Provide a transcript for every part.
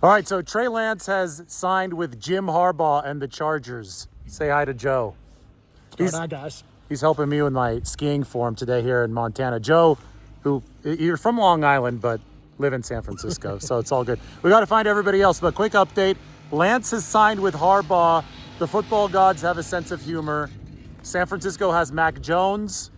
All right, so Trey Lance has signed with Jim Harbaugh and the Chargers. Say hi to Joe. Hi, guys. He's helping me with my skiing form today here in Montana. Joe, who you're from Long Island, but live in San Francisco, so it's all good. We got to find everybody else, but quick update. Lance has signed with Harbaugh. The football gods have a sense of humor. San Francisco has Mac Jones.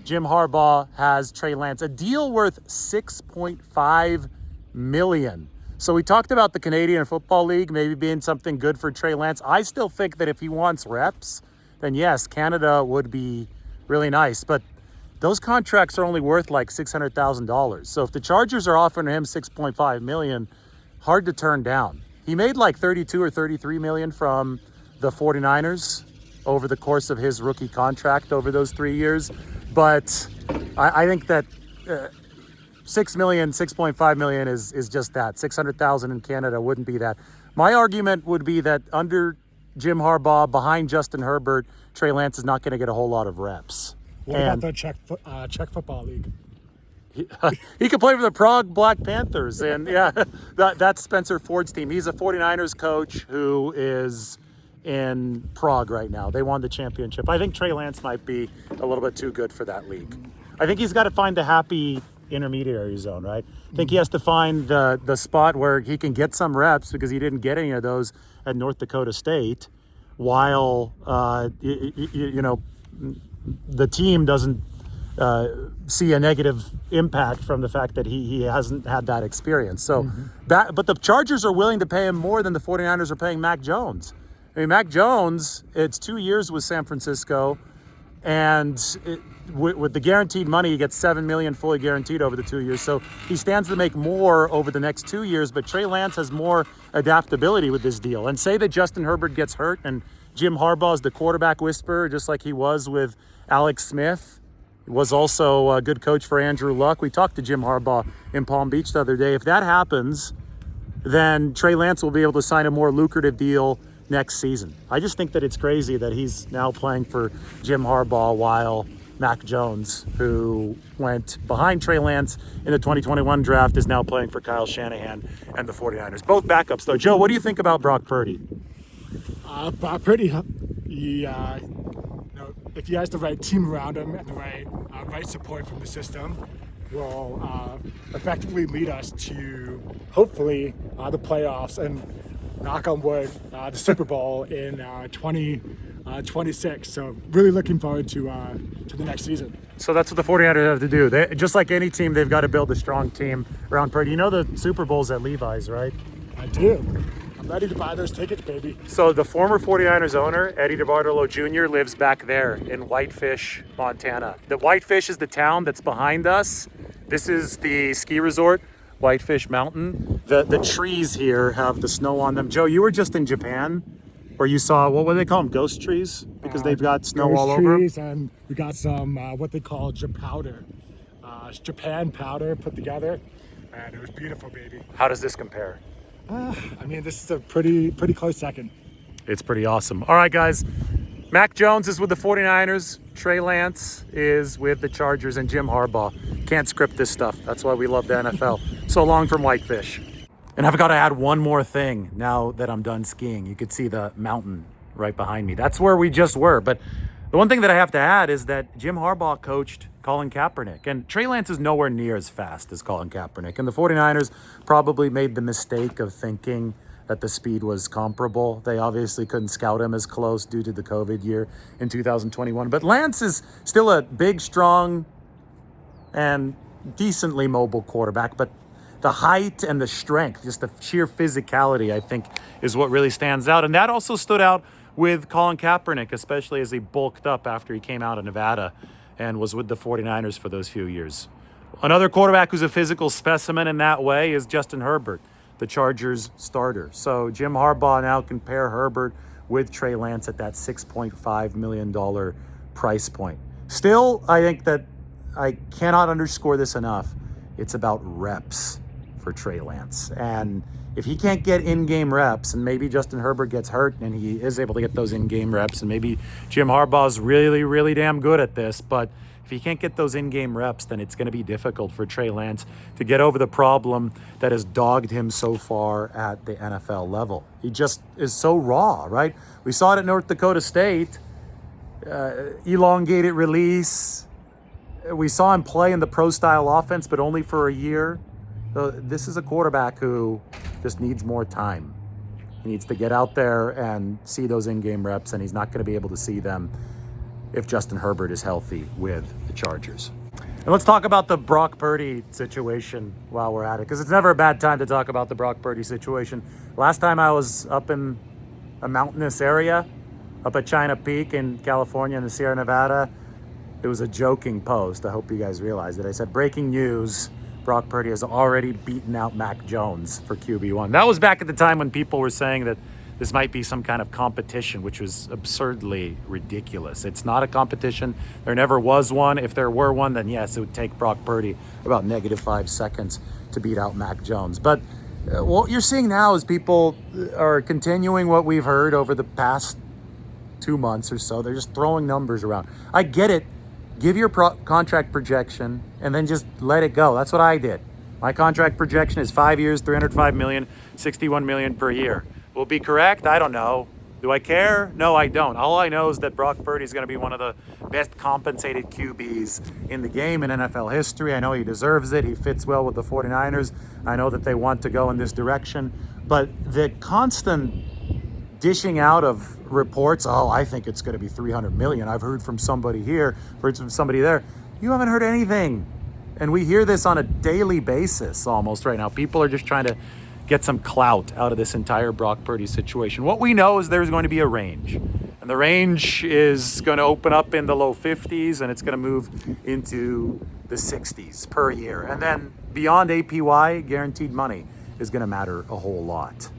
Jim Harbaugh has Trey Lance. A deal worth $6.5 million. So we talked about the Canadian Football League maybe being something good for Trey Lance. I still think that if he wants reps, then yes, Canada would be really nice. But those contracts are only worth like $600,000. So if the Chargers are offering him $6.5 million, hard to turn down. He made like $32 or $33 million from the 49ers over the course of his rookie contract over those 3 years. But I think that $6.5 million is just that. $600,000 in Canada wouldn't be that. My argument would be that under Jim Harbaugh, behind Justin Herbert, Trey Lance is not going to get a whole lot of reps. What about the Czech Football League? He could play for the Prague Black Panthers. And yeah, that's Spencer Ford's team. He's a 49ers coach who is in Prague right now. They won the championship. I think Trey Lance might be a little bit too good for that league. I think he's got to find the happy intermediary zone, right? I think he has to find the spot where he can get some reps because he didn't get any of those at North Dakota State, while the team doesn't see a negative impact from the fact that he hasn't had that experience. So but the Chargers are willing to pay him more than the 49ers are paying Mac Jones. I mean, Mac Jones, it's 2 years with San Francisco, and with the guaranteed money, he gets $7 million fully guaranteed over the 2 years. So he stands to make more over the next 2 years, but Trey Lance has more adaptability with this deal. And say that Justin Herbert gets hurt and Jim Harbaugh is the quarterback whisperer, just like he was with Alex Smith. He was also a good coach for Andrew Luck. We talked to Jim Harbaugh in Palm Beach the other day. If that happens, then Trey Lance will be able to sign a more lucrative deal next season. I just think that it's crazy that he's now playing for Jim Harbaugh while Mac Jones, who went behind Trey Lance in the 2021 draft, is now playing for Kyle Shanahan and the 49ers. Both backups, though. Joe, what do you think about Brock Purdy? Brock Purdy, if he has the right team around him and the right support from the system, will effectively lead us to, hopefully, the playoffs and, knock on wood, the Super Bowl in 2026. So really looking forward to the next season. So that's what the 49ers have to do. Just like any team, they've got to build a strong team around Purdy. You know the Super Bowl's at Levi's, right? I do. I'm ready to buy those tickets, baby. So the former 49ers owner, Eddie DeBartolo Jr., lives back there in Whitefish, Montana. The Whitefish is the town that's behind us. This is the ski resort, Whitefish Mountain. The trees here have the snow on them. Joe, you were just in Japan where you saw, what do they call them, ghost trees? Because they've got snow all over them. And we got some what they call Japan powder put together, and it was beautiful, baby. How does this compare? This is a pretty close second. It's pretty awesome. All right, guys. Mac Jones is with the 49ers. Trey Lance is with the Chargers, and Jim Harbaugh. Can't script this stuff. That's why we love the NFL. So long from Whitefish. And I've got to add one more thing now that I'm done skiing. You could see the mountain right behind me. That's where we just were. But the one thing that I have to add is that Jim Harbaugh coached Colin Kaepernick. And Trey Lance is nowhere near as fast as Colin Kaepernick. And the 49ers probably made the mistake of thinking that the speed was comparable. They obviously couldn't scout him as close due to the COVID year in 2021. But Lance is still a big, strong, and decently mobile quarterback. But the height and the strength, just the sheer physicality, I think, is what really stands out. And that also stood out with Colin Kaepernick, especially as he bulked up after he came out of Nevada and was with the 49ers for those few years. Another quarterback who's a physical specimen in that way is Justin Herbert, the Chargers starter. So Jim Harbaugh now can pair Herbert with Trey Lance at that $6.5 million price point. Still, I think that I cannot underscore this enough. It's about reps for Trey Lance. And if he can't get in-game reps, and maybe Justin Herbert gets hurt and he is able to get those in-game reps, and maybe Jim Harbaugh is really, really damn good at this, but If he can't get those in-game reps, then it's going to be difficult for Trey Lance to get over the problem that has dogged him so far at the NFL level. He just is so raw, right? We saw it at North Dakota State, elongated release. We saw him play in the pro-style offense, but only for a year. This is a quarterback who just needs more time. He needs to get out there and see those in-game reps, and he's not going to be able to see them if Justin Herbert is healthy with the Chargers. And let's talk about the Brock Purdy situation while we're at it, because it's never a bad time to talk about the Brock Purdy situation. Last time I was up in a mountainous area, up at China Peak in California in the Sierra Nevada, it was a joking post. I hope you guys realize it. I said, breaking news, Brock Purdy has already beaten out Mac Jones for QB1. That was back at the time when people were saying that this might be some kind of competition, which was absurdly ridiculous. It's not a competition. There never was one. If there were one, then yes, it would take Brock Purdy about -5 seconds to beat out Mac Jones. But what you're seeing now is people are continuing what we've heard over the past 2 months or so. They're just throwing numbers around. I get it. Give your contract projection and then just let it go. That's what I did. My contract projection is 5 years, $305 million, $61 million per year. Will it be correct? I don't know. Do I care? No, I don't. All I know is that Brock Purdy is going to be one of the best compensated QBs in the game in NFL history. I know he deserves it. He fits well with the 49ers. I know that they want to go in this direction. But the constant dishing out of reports, oh, I think it's going to be $300 million. I've heard from somebody here, heard from somebody there. You haven't heard anything. And we hear this on a daily basis almost right now. People are just trying to get some clout out of this entire Brock Purdy situation. What we know is there's going to be a range. And the range is going to open up in the low 50s and it's going to move into the 60s per year. And then beyond APY, guaranteed money is going to matter a whole lot.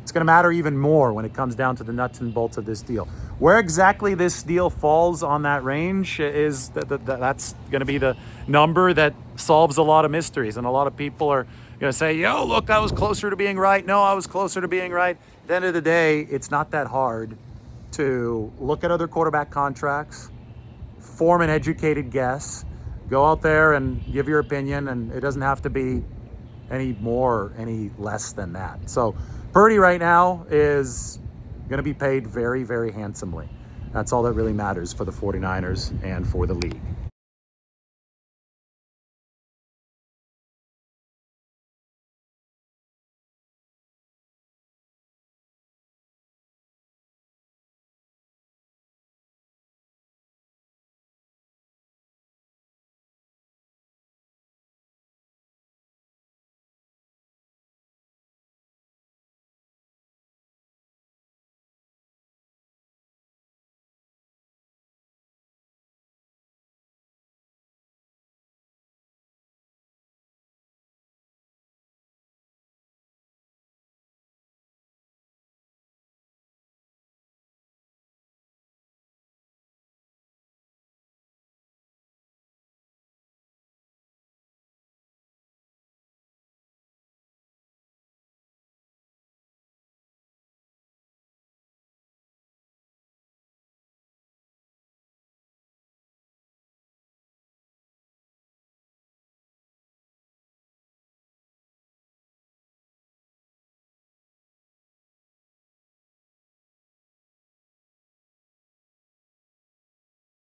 It's going to matter even more when it comes down to the nuts and bolts of this deal. Where exactly this deal falls on that range is that's going to be the number that solves a lot of mysteries. And a lot of people are going to say, yo, look, I was closer to being right. No, I was closer to being right. At the end of the day, it's not that hard to look at other quarterback contracts, form an educated guess, go out there and give your opinion, and it doesn't have to be any more, any less than that. So Purdy right now is going to be paid very, very handsomely. That's all that really matters for the 49ers and for the league.